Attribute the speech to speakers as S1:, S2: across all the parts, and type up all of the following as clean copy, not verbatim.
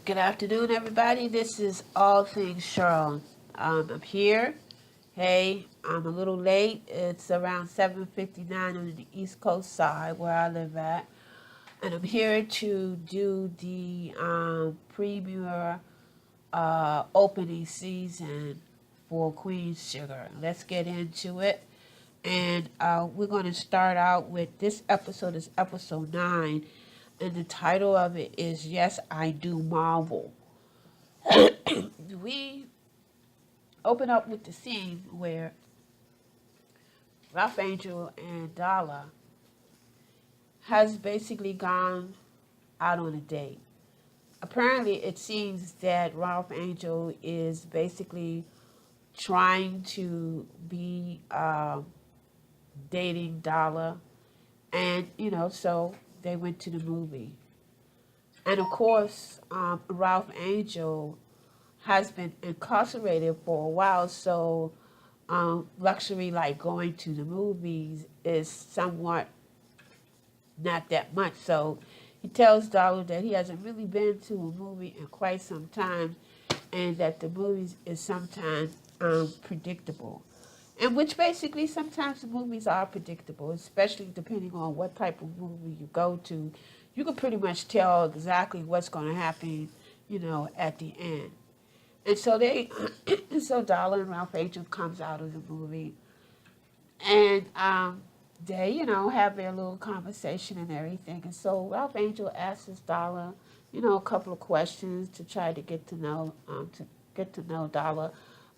S1: Good afternoon, everybody. This is All Things Charles. I'm here. Hey, I'm a little late. It's around 7:59 on the East Coast side where I live at, and I'm here to do the premiere opening season for Queen Sugar. Let's get into it. And we're going to start out with this episode is episode 9, and the title of it is Yes, I Do Marvel. We open up with the scene where Ralph Angel and Darla has basically gone out on a date. Apparently, it seems that Ralph Angel is basically trying to be dating Darla, and so they went to the movie. And of course, Ralph Angel has been incarcerated for a while, so luxury like going to the movies is somewhat not that much. So he tells Darla that he hasn't really been to a movie in quite some time, and that the movies is sometimes predictable. And which basically sometimes the movies are predictable, especially depending on what type of movie you go to. You can pretty much tell exactly what's going to happen, at the end. And so so Darla and Ralph Angel comes out of the movie, and they, have their little conversation and everything. And so Ralph Angel asks Darla, a couple of questions to try to get to know Darla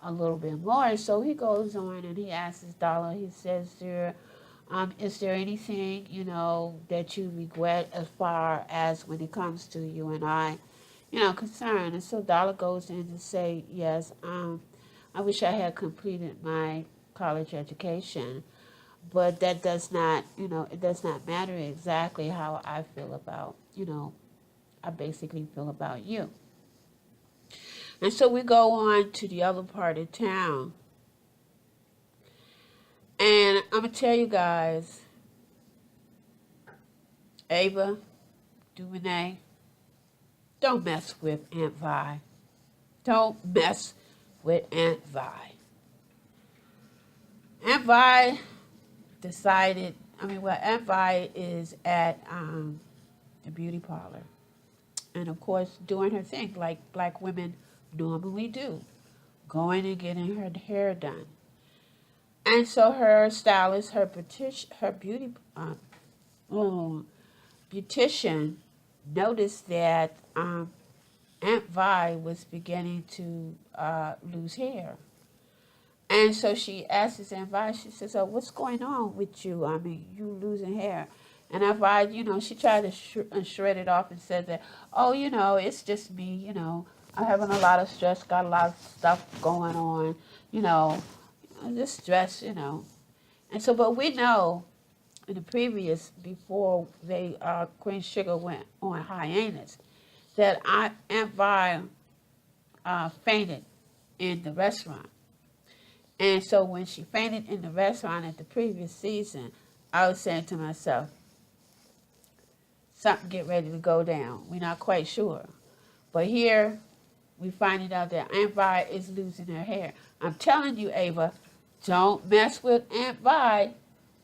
S1: a little bit more. And so he goes on and he asks Darla. He says, is there anything that you regret as far as when it comes to you and I? Concern. And so Darla goes in to say, yes, I wish I had completed my college education, but that does not, it does not matter exactly how I feel about, I basically feel about you. And so we go on to the other part of town. And I'm going to tell you guys, Ava Duvernay, don't mess with Aunt Vi. Don't mess with Aunt Vi. Aunt Vi decided, Aunt Vi is at the beauty parlor. And of course, doing her thing like black women normally do, going and getting her hair done. And so her stylist, her beautician noticed that Aunt Vi was beginning to lose hair. And so she asks Aunt Vi, she says, oh, what's going on with you? You losing hair. And Aunt Vi, she tried to shred it off and said that, oh, it's just me, I'm having a lot of stress, got a lot of stuff going on, this stress, And so, but we know in the previous, before they Queen Sugar went on hiatus, that Aunt Vi fainted in the restaurant. And so when she fainted in the restaurant at the previous season, I was saying to myself, something get ready to go down. We're not quite sure. But here, we finding out that Aunt Vi is losing her hair. I'm telling you, Ava, don't mess with Aunt Vi.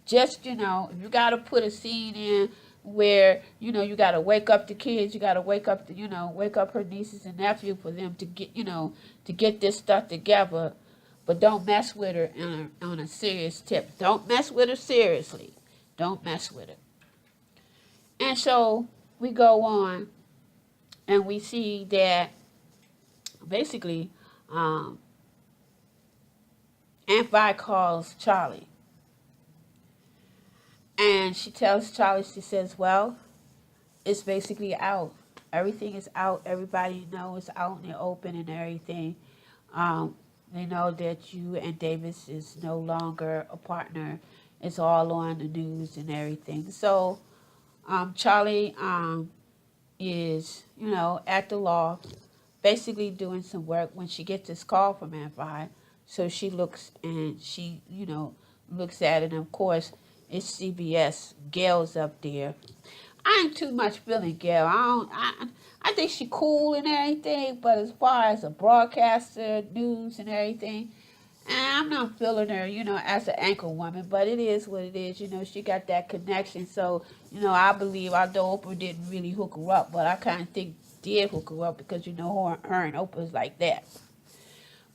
S1: Just, if you got to put a scene in where, you got to wake up the kids, you got to wake up wake up her nieces and nephew for them to get, to get this stuff together. But don't mess with her on a serious tip. Don't mess with her seriously. Don't mess with her. And so we go on and we see that basically Aunt Vi calls Charlie. And she tells Charlie, she says, well, it's basically out. Everything is out. Everybody knows it's out in the open and everything. They know that you and Davis is no longer a partner. It's all on the news and everything. So Charlie is, at the law, basically doing some work when she gets this call from Aunt Vi. So she looks and she, looks at it. And of course, it's CBS. Gail's up there. I ain't too much feeling Gail. I think she cool and everything, but as far as a broadcaster, news and everything, I'm not feeling her, as an anchor woman, but it is what it is. She got that connection. So, I believe, although Oprah didn't really hook her up, but I kind of think did hook her up because, her and Oprah's like that.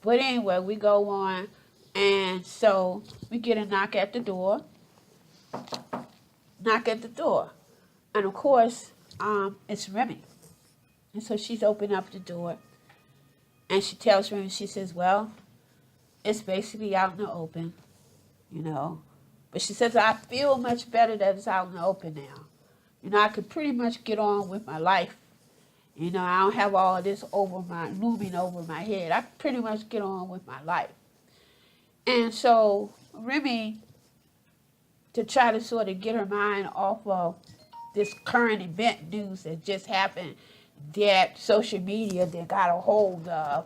S1: But anyway, we go on, and so we get a knock at the door. And of course, it's Remy. And so she's opening up the door, and she tells Remy, she says, well, it's basically out in the open, But she says, I feel much better that it's out in the open now. I could pretty much get on with my life. I don't have all of this looming over my head. I could pretty much get on with my life. And so Remy, to try to sort of get her mind off of this current event news that just happened, that social media that got a hold of,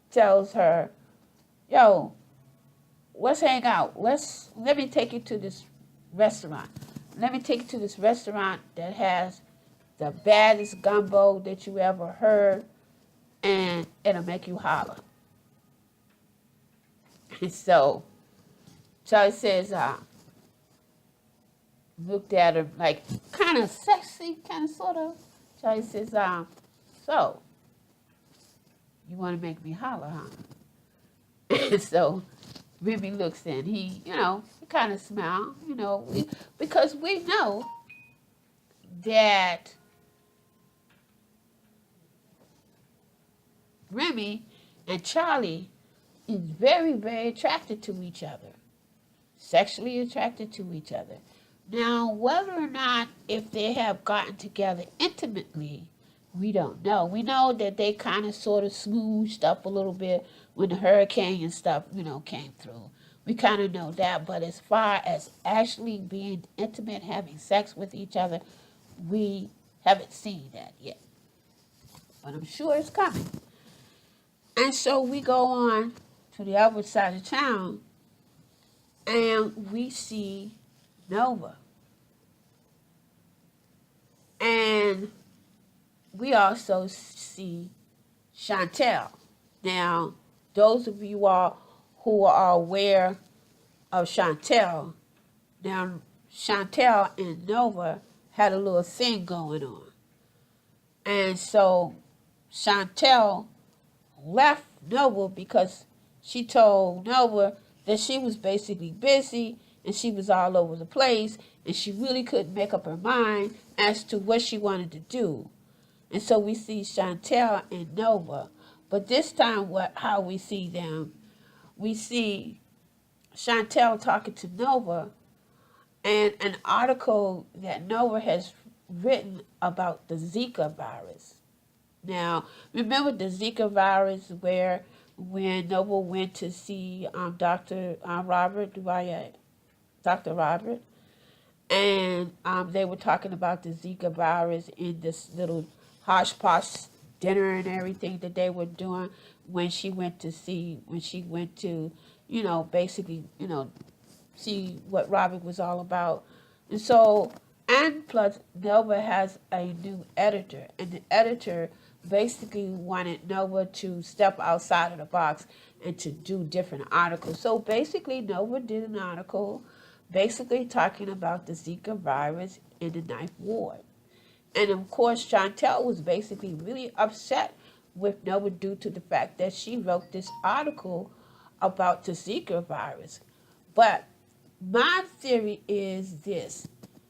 S1: tells her, yo, let's hang out. Let me take you to this restaurant. Let me take you to this restaurant that has the baddest gumbo that you ever heard, and it'll make you holler. And so Charlie says, looked at her like kind of sexy, kind of sort of. Charlie says, so you want to make me holler, huh? And so Remy looks in. He kind of smiled, because we know that Remy and Charlie is very, very attracted to each other, sexually attracted to each other. Now, whether or not if they have gotten together intimately, we don't know. We know that they kind of sort of smoothed up a little bit when the hurricane and stuff, came through. We kind of know that. But as far as actually being intimate, having sex with each other, we haven't seen that yet. But I'm sure it's coming. And so we go on to the other side of town, and we see Nova. And we also see Chantal. Now, those of you all who are aware of Chantal, now Chantal and Nova had a little thing going on. And so Chantal left Nova because she told Nova that she was basically busy and she was all over the place and she really couldn't make up her mind as to what she wanted to do. And so we see Chantal and Nova. But this time, how we see them, we see Chantal talking to Nova, and an article that Nova has written about the Zika virus. Now, remember the Zika virus where when Nova went to see Dr. Robert Duvernay, Dr. Robert, and they were talking about the Zika virus in this little hodgepodge dinner and everything that they were doing when she went to, basically, see what Robert was all about. And so, and plus, Nova has a new editor, and the editor basically wanted Nova to step outside of the box and to do different articles. So basically, Nova did an article basically talking about the Zika virus in the Ninth Ward. And of course, Chantal was basically really upset with Nova due to the fact that she wrote this article about the Zika virus. But my theory is this.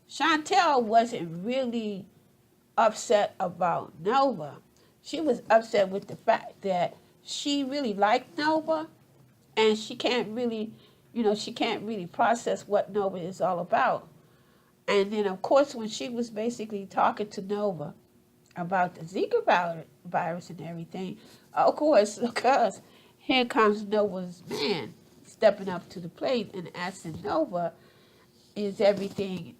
S1: Chantal wasn't really upset about Nova. She was upset with the fact that she really liked Nova and she can't really process what Nova is all about. And then, of course, when she was basically talking to Nova about the Zika virus and everything, of course, because here comes Nova's man stepping up to the plate and asking Nova, is everything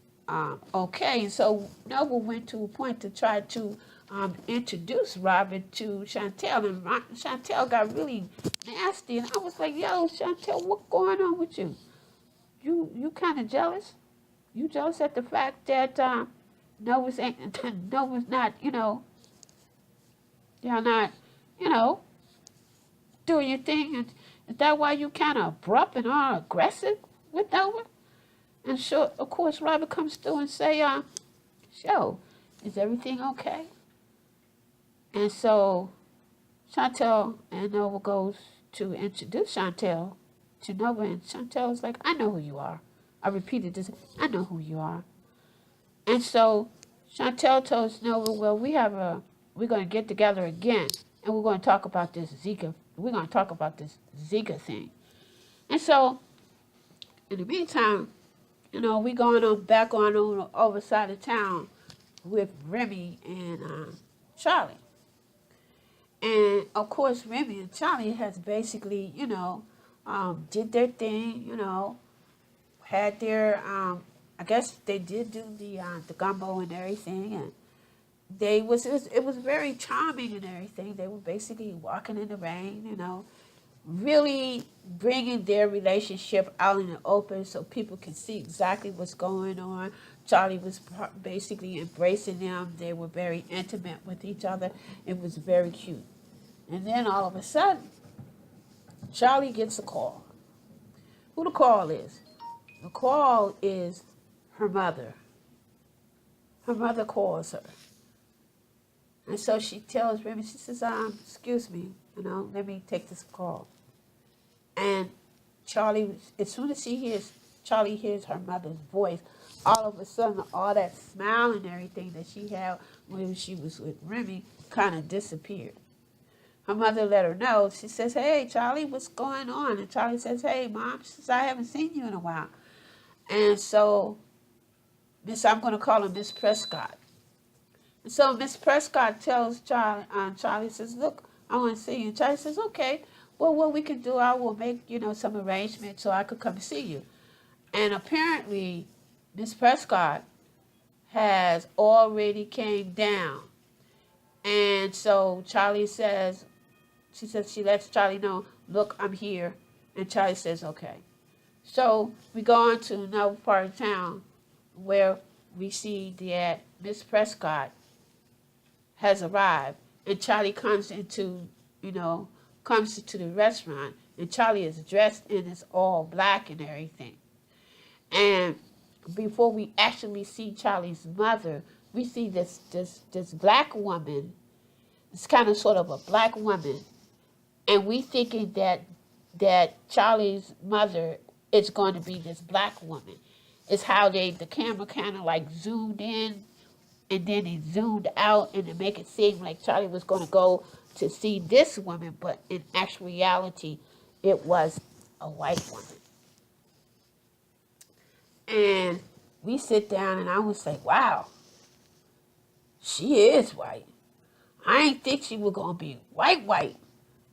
S1: okay? And so Nova went to a point to try to introduce Robert to Chantal, and Chantal got really nasty. And I was like, yo, Chantal, what's going on with you? You kind of jealous? You jealous at the fact that Nova's ain't, Nova's not, y'all not, you know, doing your thing. And is that why you kind of abrupt and all aggressive with Nova? And so, of course, Robert comes through and say, "Yo, is everything okay?" And so Chantal and Nova goes to introduce Chantal to Nova, and Chantal is like, "I know who you are." I repeated this, "I know who you are." And so Chantal tells Nova, "Well, we're going to get together again, and we're going to talk about this Zika. We're going to talk about this Zika thing." And so, in the meantime, we going on back on the other side of town with Remy and Charlie. And of course, Remy and Charlie has basically, did their thing, had their, I guess they did do the gumbo and everything, and it was very charming and everything. They were basically walking in the rain, really bringing their relationship out in the open so people can see exactly what's going on. Charlie was basically embracing them. They were very intimate with each other. It was very cute. And then all of a sudden, Charlie gets a call. Who the call is? The call is her mother. Her mother calls her. And so she tells Remy, she says, excuse me, let me take this call. And Charlie, as soon as Charlie hears her mother's voice, all of a sudden, all that smile and everything that she had when she was with Remy kind of disappeared. Her mother let her know. She says, "Hey, Charlie, what's going on?" And Charlie says, "Hey, Mom," she says, "I haven't seen you in a while." And so, I'm going to call her Miss Prescott. And so Miss Prescott tells Charlie says, "Look, I want to see you." And Charlie says, "Okay, well, what we can do, I will make, some arrangements so I could come see you." And apparently, Miss Prescott has already came down. And so Charlie says, she lets Charlie know, "Look, I'm here." And Charlie says, "Okay." So we go on to another part of town where we see that Miss Prescott has arrived, and Charlie comes into the restaurant, and Charlie is dressed in his all black and everything. And before we actually see Charlie's mother, we see this black woman. It's kind of sort of a black woman, and we thinking that Charlie's mother is going to be this black woman. It's how the camera kind of like zoomed in, and then it zoomed out, and it make it seem like Charlie was going to go to see this woman, but in actual reality, it was a white woman. And we sit down, and I was like, "Wow, she is white. I ain't think she was going to be white,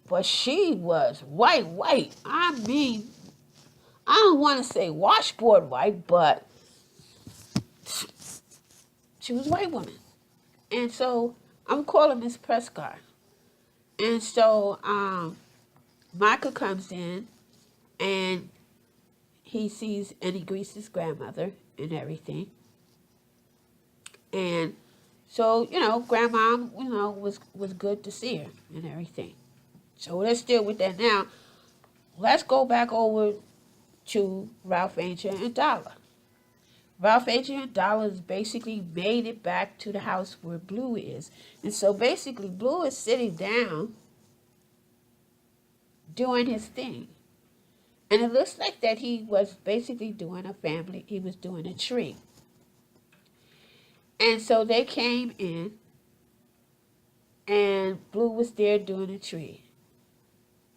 S1: but she was white. I mean, I don't want to say washboard white, but she was a white woman." And so I'm calling Miss Prescott. And so Micah comes in, and he sees and he greets his grandmother and everything. And so, Grandma, was good to see her and everything. So let's deal with that now. Let's go back over to Ralph, Angel, and Darla. Ralph, Angel, and Darla has basically made it back to the house where Blue is. And so basically Blue is sitting down doing his thing. And it looks like that he was basically doing he was doing a tree. And so they came in, and Blue was there doing a tree.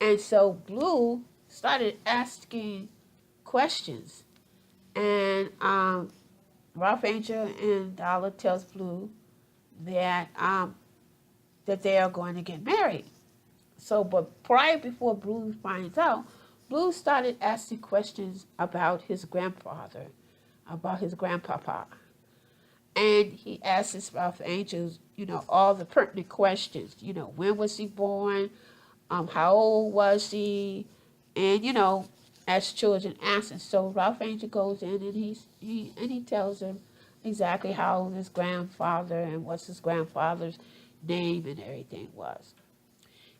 S1: And so Blue started asking questions. And Ralph, Angel, and Darla tells Blue that they are going to get married. So, but before Blue finds out, Blue started asking questions about his grandfather, about his grandpapa. And he asks Ralph Angels, all the pertinent questions. When was he born? How old was he? And, as children answer. So Ralph Angel goes in, and he tells him exactly how his grandfather and what's his grandfather's name and everything was.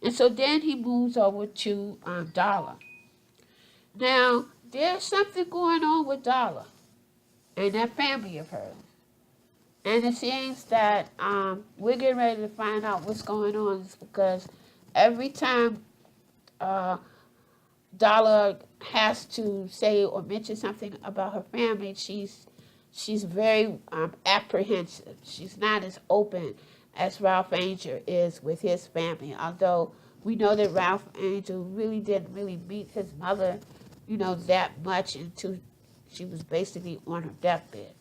S1: And so then he moves over to Darla. Now, there's something going on with Darla and that family of hers. And it seems that we're getting ready to find out what's going on because every time Darla has to say or mention something about her family, she's very apprehensive. She's not as open as Ralph Angel is with his family, although we know that Ralph Angel really didn't really meet his mother, that much until she was basically on her deathbed.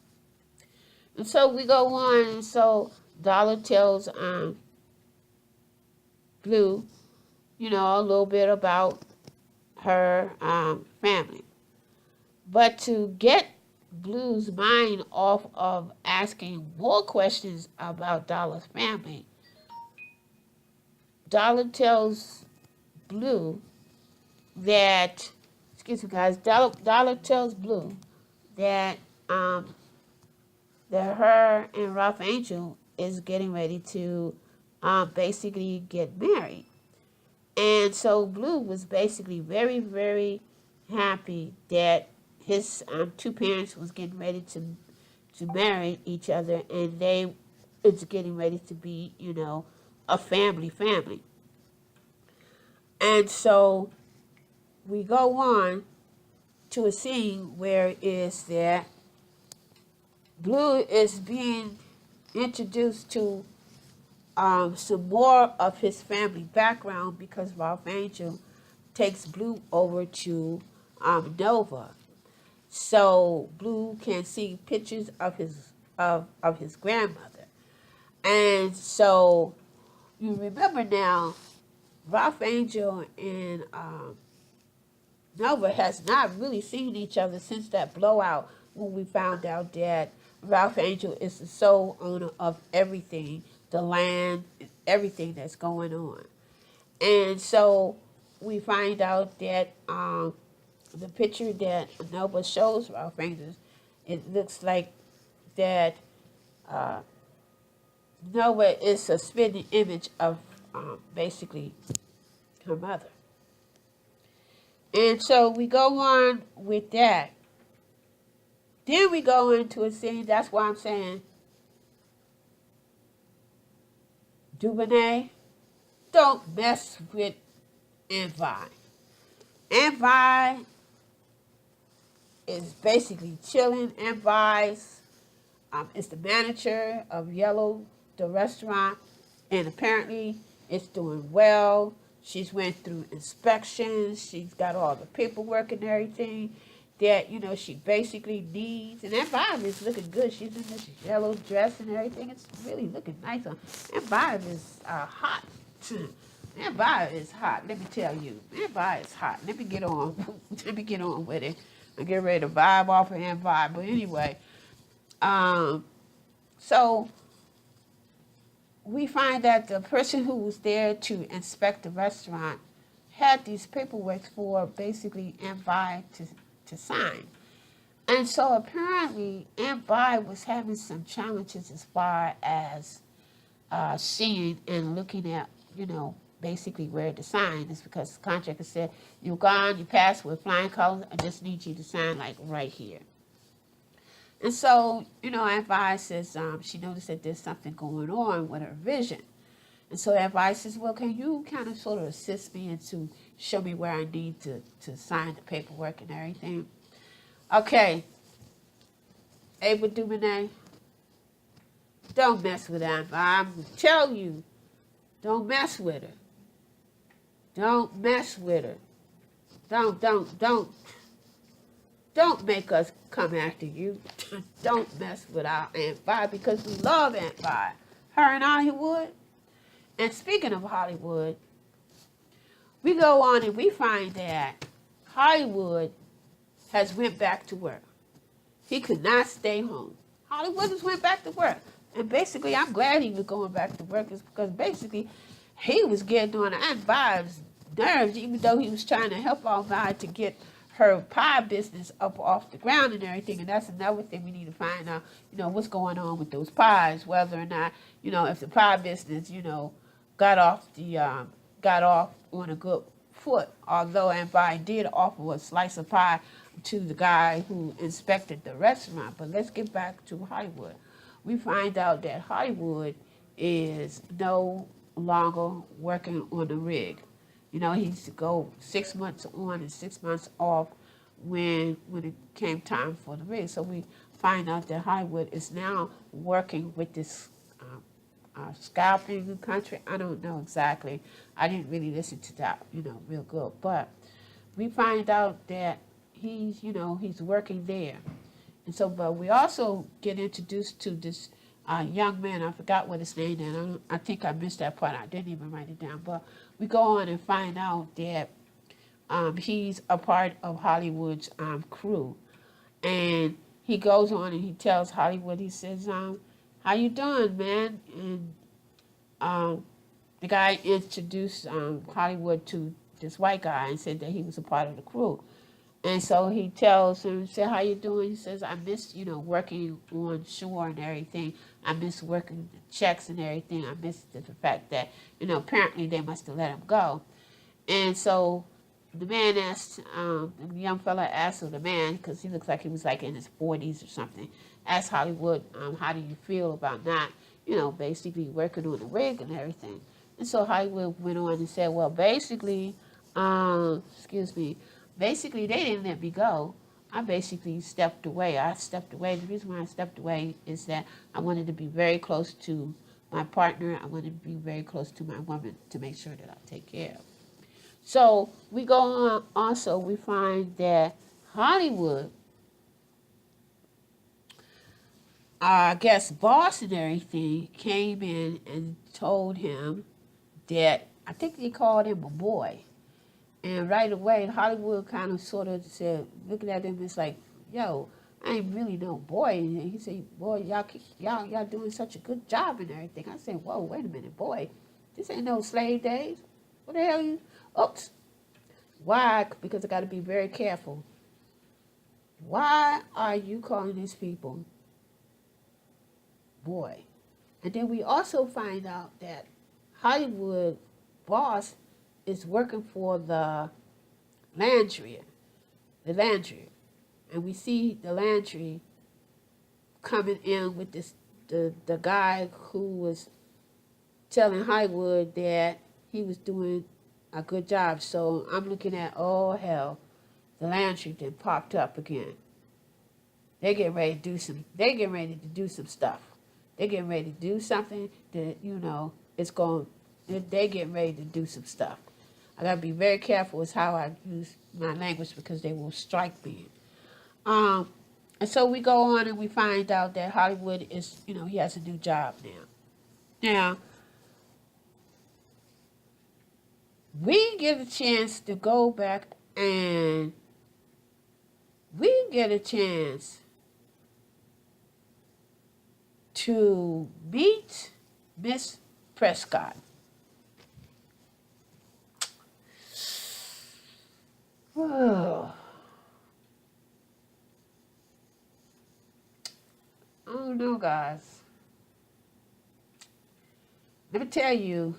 S1: And so we go on, and so Darla tells Blue, a little bit about her family. But to get Blue's mind off of asking more questions about Darla's family, Darla tells Blue that, excuse me guys, Darla tells Blue that that her and Ralph Angel is getting ready to basically get married. And so Blue was basically very, very happy that his two parents was getting ready to marry each other, and it's getting ready to be, a family. And so we go on to a scene where is that Blue is being introduced to some more of his family background because Ralph Angel takes Blue over to Nova, so Blue can see pictures of his grandmother. And so you remember now, Ralph Angel and Nova has not really seen each other since that blowout when we found out that Ralph Angel is the sole owner of everything, the land, everything that's going on. And so we find out that the picture that Nova shows Ralph Angel, it looks like that Nova is a spitting image of basically her mother. And so we go on with that. Then we go into a scene, that's why I'm saying, Duvernay, don't mess with Envi. Envi is basically chilling. Envi is the manager of Yellow, the restaurant, and apparently it's doing well. She's went through inspections. She's got all the paperwork and everything that, she basically needs. And that vibe is looking good. She's in this yellow dress and everything. It's really looking nice. That vibe is hot. That vibe is hot, let me tell you. That vibe is hot. Let me get on. Let me get on with it. I get ready to vibe off of that vibe. But anyway, so we find that the person who was there to inspect the restaurant had these paperwork for basically Envi to sign. And so apparently Envi was having some challenges as far as seeing and looking at, basically where to sign. Is because the contractor said, you're gone, you passed with flying colors, I just need you to sign like right here. And so, Envi says she noticed that there's something going on with her vision. And so Envi says, well, can you kind of sort of assist me and to show me where I need to sign the paperwork and everything? Okay, Ava Duvernay, don't mess with Envi. I'm going to tell you, don't mess with her. Don't mess with her. Don't make us come after you. Don't mess with our Aunt Vi because we love Aunt Vi. Her and Hollywood. And speaking of Hollywood, we go on and we find that Hollywood has went back to work. He could not stay home. Hollywood just went back to work. And basically, I'm glad he was going back to work is because basically he was getting on Aunt Vi's nerves, even though he was trying to help Aunt Vi to get her pie business up off the ground and everything. And that's another thing we need to find out, what's going on with those pies, whether or not, if the pie business, got off on a good foot. Although everybody did offer a slice of pie to the guy who inspected the restaurant. But let's get back to Hollywood. We find out that Hollywood is no longer working on the rig. He used to go 6 months on and 6 months off when it came time for the rig. So we find out that Hollywood is now working with this scalping country. I don't know exactly. I didn't really listen to that, real good. But we find out that he's working there. And so, but we also get introduced to this young man. I forgot what his name is. I think I missed that part. I didn't even write it down. But we go on and find out that he's a part of Hollywood's crew. And he goes on and he tells Hollywood, he says, how you doing, man? And the guy introduced Hollywood to this white guy and said that he was a part of the crew. And so he tells him, say, how you doing? He says, I miss, working on shore and everything. I miss working the checks and everything. I miss the fact that, apparently they must have let him go. And so the man asked, the young fella asked the man, because he looks like he was like in his 40s or something, asked Hollywood, how do you feel about not, basically working on the rig and everything. And so Hollywood went on and said, well, basically, basically, they didn't let me go. I basically stepped away. The reason why I stepped away is that I wanted to be very close to my partner. I wanted to be very close to my woman to make sure that I take care of. So we go on. Also, we find that Hollywood, I guess, boss and everything, came in and told him that, I think they called him a boy. And right away, Hollywood kind of sort of said, looking at him, it's like, yo, I ain't really no boy. And he said, boy, y'all doing such a good job and everything. I said, whoa, wait a minute, boy. This ain't no slave days. What the hell you? Oops. Why? Because I got to be very careful. Why are you calling these people boy? And then we also find out that Hollywood boss is working for the Landry. And we see the Landry coming in with the guy who was telling Hollywood that he was doing a good job. So I'm looking at, oh hell, the Landry then popped up again. They getting ready to do some stuff. They getting ready to do something that, they getting ready to do some stuff. I got to be very careful with how I use my language because they will strike me. And so we go on and we find out that Hollywood is, he has a new job now. Now, we get a chance to go back and we get a chance to meet Miss Prescott. Oh. I don't know, guys. Let me tell you,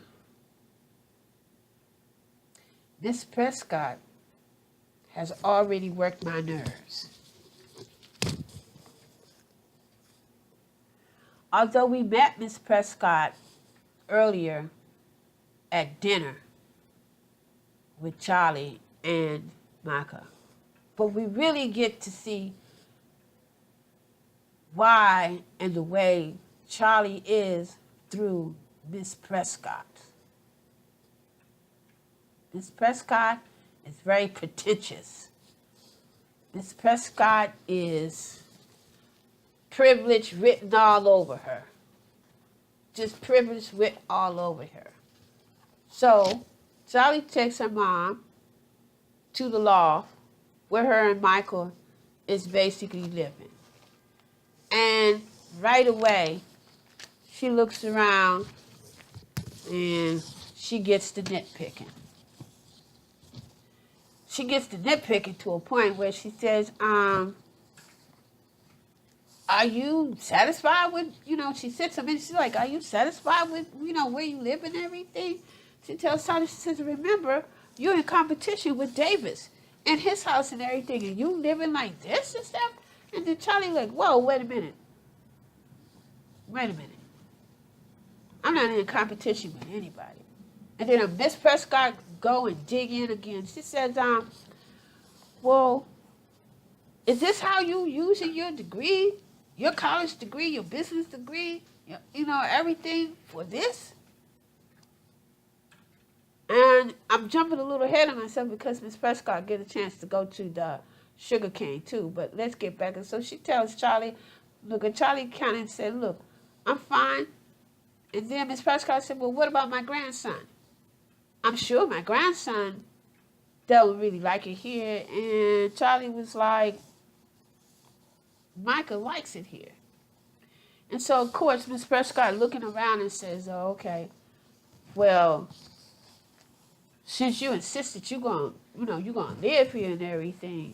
S1: Miss Prescott has already worked my nerves. Although we met Miss Prescott earlier at dinner with Charley and Micah, but we really get to see why and the way Charley is through Miss Prescott. Miss Prescott is very pretentious. Miss Prescott is privilege written all over her. Just privilege written all over her. So Charley takes her mom to the loft where her and Michael is basically living. And right away, she looks around and she gets to nitpicking. she gets to nitpicking to a point where she says, are you satisfied with, she sits him and she's like, are you satisfied with, where you live and everything? She tells Charlie, she says, remember, you're in competition with Davis and his house and everything, and you living like this and stuff? And then Charlie like, whoa, wait a minute. I'm not in competition with anybody. And then Miss Prescott go and dig in again. She says, well, is this how you using your degree, your college degree, your business degree, everything for this? And I'm jumping a little ahead of myself because Miss Prescott get a chance to go to the sugar cane too. But let's get back. And so she tells Charlie, look, and Charlie kind of said, look, I'm fine. And then Miss Prescott said, well, what about my grandson? I'm sure my grandson don't really like it here. And Charlie was like, Micah likes it here. And so, of course, Miss Prescott looking around and says, oh, okay, well, since you insisted you're going to live here and everything,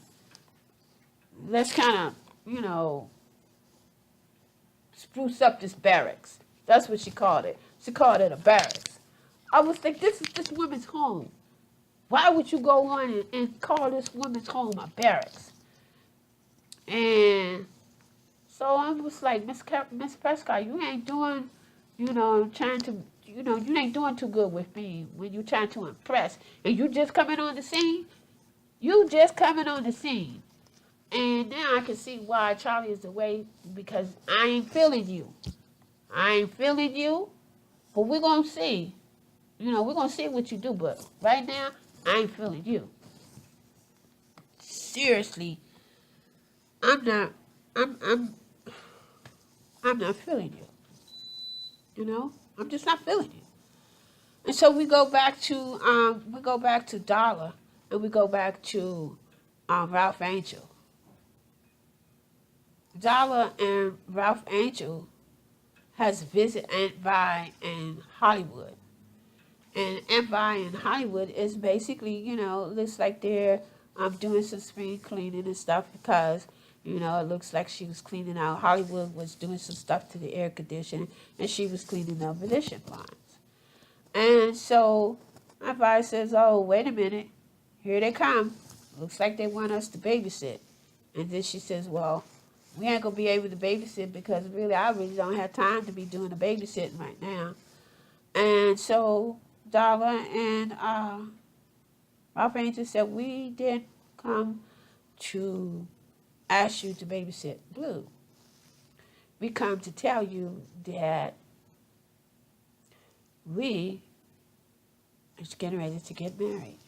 S1: let's kind of, spruce up this barracks. That's what she called it. She called it a barracks. I was like, this is this woman's home. Why would you go on and call this woman's home a barracks? And so I was like, Miss Prescott, you ain't doing, trying to, you ain't doing too good with me when you trying to impress. And you just coming on the scene. And now I can see why Charlie is the way, because I ain't feeling you. But we're going to see. We're going to see what you do. But right now, I ain't feeling you. Seriously, I'm not feeling you. I'm just not feeling you. And so we go back to Darla, and we go back to Ralph Angel. Darla and Ralph Angel has visited Aunt Vi in Hollywood. And Aunt Vi in Hollywood is basically, looks like they're doing some spring cleaning and stuff because, it looks like she was cleaning out. Hollywood was doing some stuff to the air conditioning, and she was cleaning up ventilation lines. And so Aunt Vi says, oh, wait a minute. Here they come. Looks like they want us to babysit. And then she says, well, we ain't going to be able to babysit because I really don't have time to be doing the babysitting right now. And so Darla and Ralph Angel said, we did come to ask you to babysit Blue. We come to tell you that we are getting ready to get married.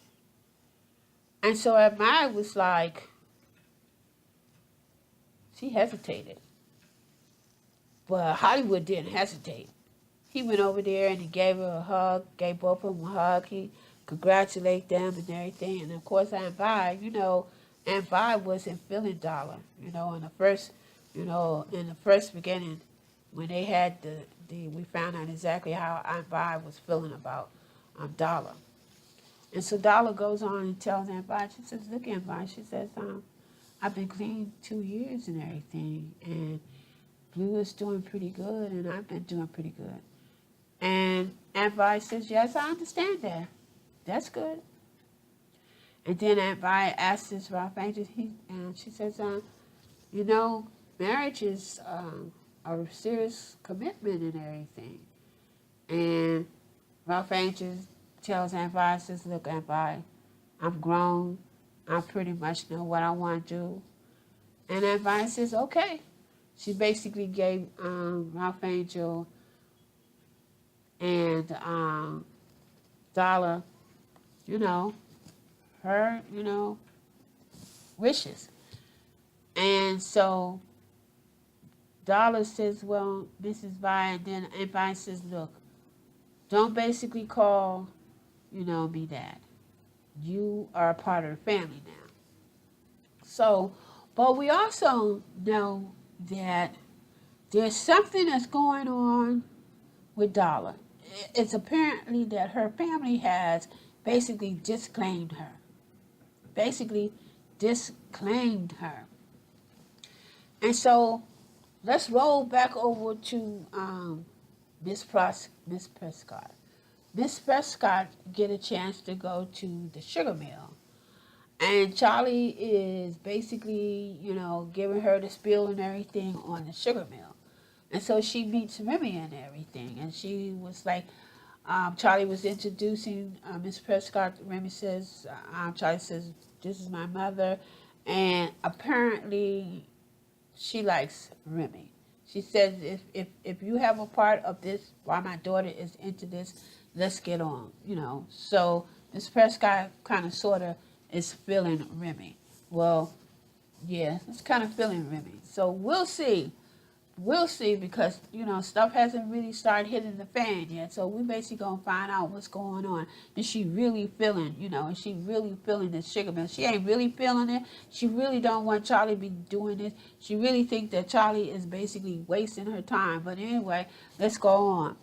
S1: And so Aunt Vi was like, she hesitated. But Hollywood didn't hesitate. He went over there and he gave her a hug, gave both of them a hug. He congratulated them and everything. And of course, Aunt Vi, Aunt Vi wasn't feeling Darla. In the first beginning, when they had we found out exactly how Aunt Vi was feeling about Darla. And so Darla goes on and tells Aunt Vi, she says, look, Aunt Vi, she says, I've been clean 2 years and everything, and Blue is doing pretty good, and I've been doing pretty good. And Aunt Vi says, yes, I understand that. That's good. And then Aunt Vi asks this Ralph Angel, and she says, marriage is a serious commitment and everything. And Ralph Angel tells Aunt Vi, says, look, Aunt Vi, I'm grown. I pretty much know what I want to do. And Aunt Vi says, okay. She basically gave Ralph Angel and Darla, her, wishes. And so Darla says, well, Mrs. Vi, and then Aunt Vi says, look, don't basically call, me Dad. You are a part of the family now. So, but we also know that there's something that's going on with Darla. It's apparently that her family has basically disclaimed her. basically disclaimed her. And so let's roll back over to Miss Prescott. Miss Prescott get a chance to go to the sugar mill. And Charlie is basically, giving her the spiel and everything on the sugar mill. And so she meets Remy and everything. And she was like, Charlie was introducing Miss Prescott. Remy says, Charlie says, this is my mother. And apparently she likes Remy. She says, if you have a part of this, while my daughter is into this, let's get on, So Miss Prescott kind of sort of is feeling Remy. Well, yeah, it's kind of feeling Remy. So we'll see. We'll see, because, stuff hasn't really started hitting the fan yet. So we basically going to find out what's going on. Is she really feeling, is she really feeling this sugar mill? She ain't really feeling it. She really don't want Charlie to be doing this. She really thinks that Charlie is basically wasting her time. But anyway, let's go on.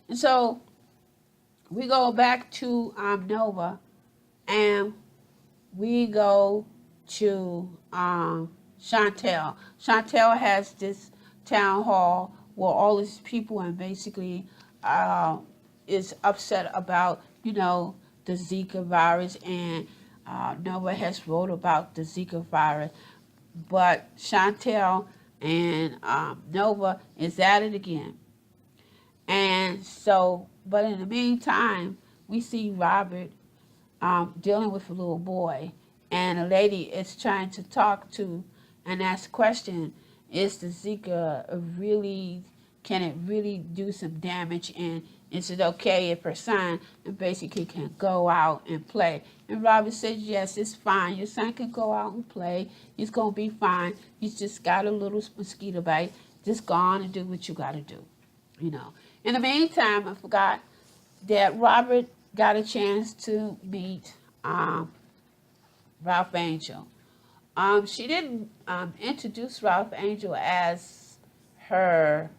S1: And so we go back to Nova, and we go to Chantal. Chantal has this town hall where all these people and basically is upset about, the Zika virus, and Nova has wrote about the Zika virus. But Chantal and Nova is at it again. And so, but in the meantime, we see Robert dealing with a little boy, and a lady is trying to talk to and ask question, is the Zika really, can it really do some damage, and is it okay if her son basically can go out and play? And Robert says, yes, it's fine. Your son can go out and play. He's going to be fine. He's just got a little mosquito bite. Just go on and do what you got to do, In the meantime, I forgot that Robert got a chance to meet Ralph Angel. She didn't introduce Ralph Angel as her,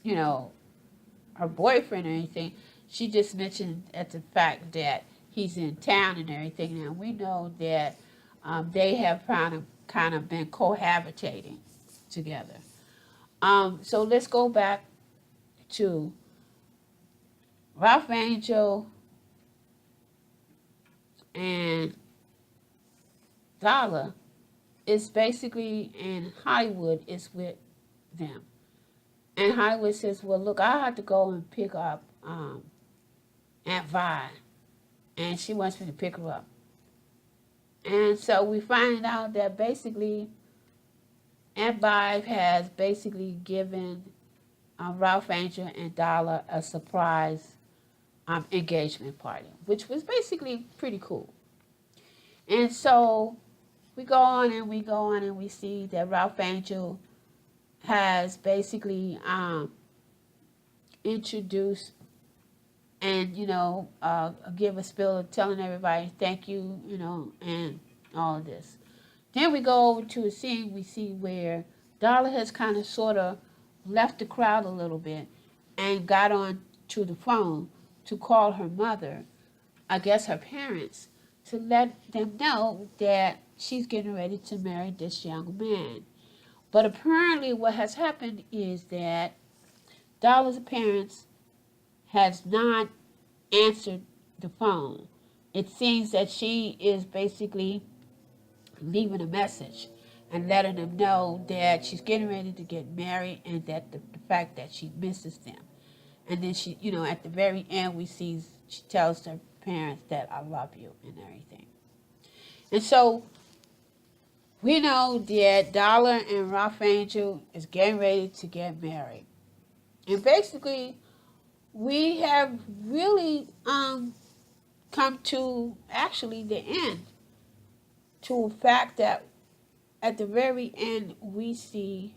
S1: her boyfriend or anything. She just mentioned at the fact that he's in town and everything. Now we know that they have kind of been cohabitating together. So let's go back to Ralph Angel and Darla is basically in Hollywood is with them. And Hollywood says, well, look, I have to go and pick up Aunt Vi. And she wants me to pick her up. And so we find out that basically Aunt Vi has basically given Ralph Angel and Darla a surprise engagement party, which was basically pretty cool. And so we go on and we see that Ralph Angel has basically introduced and, give a spiel of telling everybody thank you, and all of this. Then we go over to a scene we see where Darla has kind of sort of left the crowd a little bit and got on to the phone to call her mother, I guess her parents, to let them know that she's getting ready to marry this young man. But apparently what has happened is that Darla's parents has not answered the phone. It seems that she is basically leaving a message and letting them know that she's getting ready to get married and that the fact that she misses them. And then she, at the very end, she tells her parents that I love you and everything. And so we know that Darla and Ralph Angel is getting ready to get married. And basically, we have really come to actually the end, to a fact that at the very end we see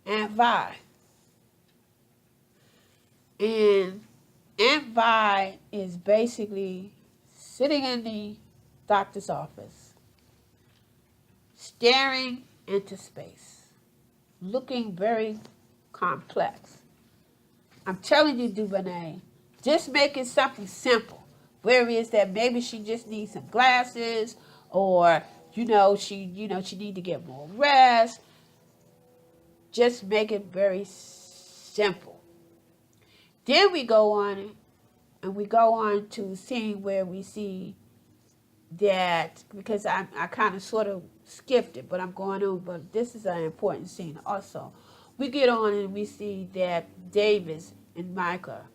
S1: Aunt Vi. And Aunt Vi is basically sitting in the doctor's office, staring into space, looking very complex. I'm telling you, Duvernay, just make it something simple. Where is that maybe she just needs some glasses, or she need to get more rest. Just make it very simple. Then we go on and we go on to a scene where we see that, because I kind of sort of skipped it, but I'm going on, but this is an important scene also. We get on and we see that Davis and Micah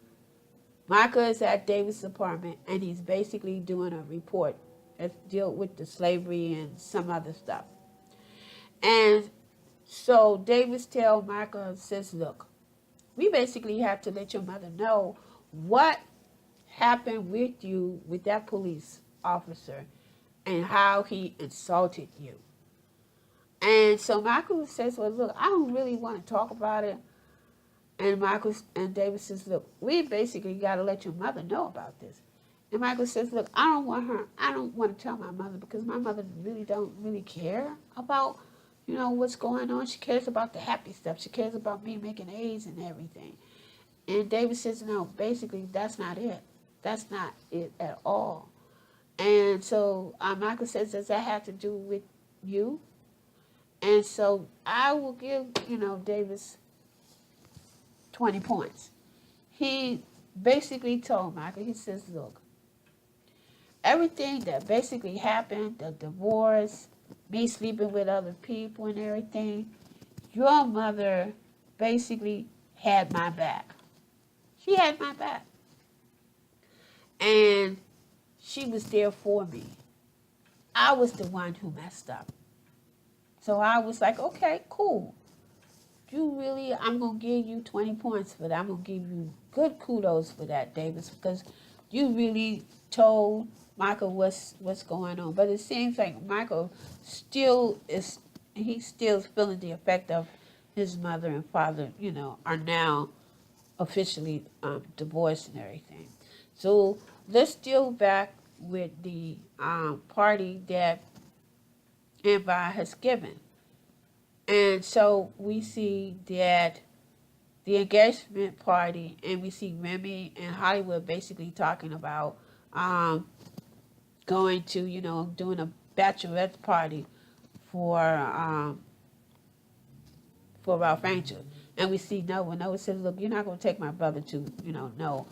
S1: is at Davis' apartment, and he's basically doing a report that deals with the slavery and some other stuff. And so Davis tells Micah, says, look, we basically have to let your mother know what happened with you, with that police officer, and how he insulted you. And so Michael says, well, look, I don't really want to talk about it. And Michael and David says, look, we basically got to let your mother know about this. And Michael says, look, I don't want to tell my mother, because my mother don't really care about, what's going on. She cares about the happy stuff. She cares about me making A's and everything. And David says, no, basically, that's not it. That's not it at all. And so Michael says, does that have to do with you? And so I will give, Davis 20 points. He basically told Michael, he says, look, everything that basically happened, the divorce, me sleeping with other people and everything, your mother basically had my back. She had my back. And she was there for me. I was the one who messed up. So I was like, okay, cool. I'm going to give you 20 points for that. I'm going to give you good kudos for that, Davis, because you really told Michael what's going on. But it seems like Michael he's still feeling the effect of his mother and father, are now officially divorced and everything. So let's deal back with the party that Ava has given. And so we see that the engagement party, and we see Remy and Hollywood basically talking about going to, doing a bachelorette party for Ralph Angel. And we see Noah. Noah says, look, you're not going to take my brother to, no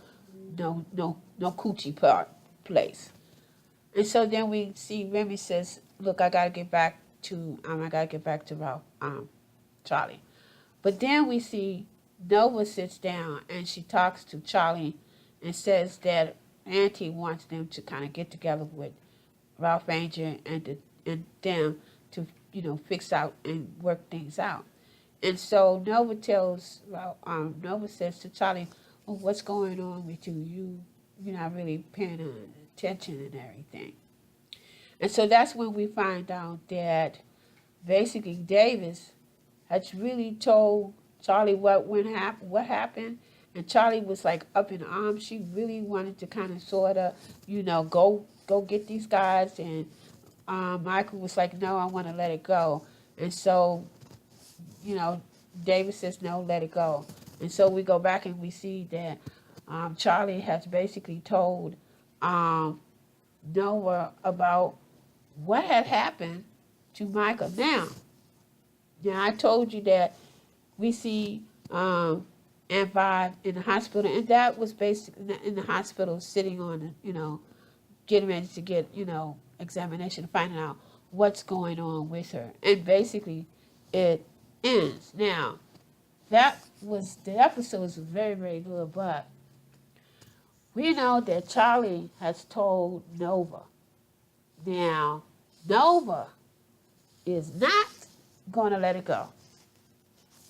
S1: coochie place. And so then we see Remy says, look, I got to get back to Ralph, Charley. But then we see Nova sits down and she talks to Charlie and says that Auntie wants them to kind of get together with Ralph Angel and them to, fix out and work things out. And so Nova says to Charlie, well, what's going on with you? You're not really paying attention and everything. And so that's when we find out that basically Davis had really told Charlie what happened. And Charlie was like up in arms. She really wanted to kind of sort of, go get these guys. And Michael was like, no, I want to let it go. And so, Davis says, no, let it go. And so we go back and we see that Charlie has basically told Noah about what had happened to Micah. Now I told you that we see Aunt Vibe in the hospital, and that was basically in the hospital sitting on, getting ready to get, examination, finding out what's going on with her. And basically it ends. Now, the episode was very, very good, but we know that Charlie has told Nova. Now, Nova is not going to let it go.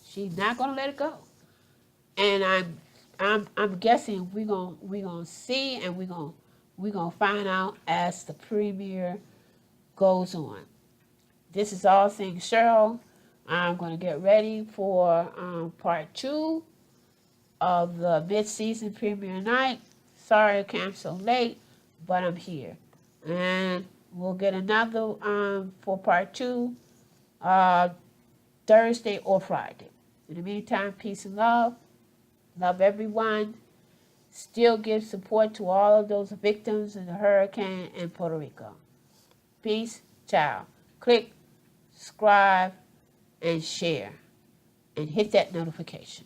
S1: She's not going to let it go. And I'm guessing we're gonna see, and we're gonna find out as the premiere goes on. This is All Things Cheryl. I'm gonna get ready for part 2 of the mid-season premiere night. Sorry I came so late, but I'm here. And we'll get another for part 2 Thursday or Friday. In the meantime, peace and love. Love everyone. still give support to all of those victims of the hurricane in Puerto Rico. Peace, ciao. Click, subscribe, and share. And hit that notification.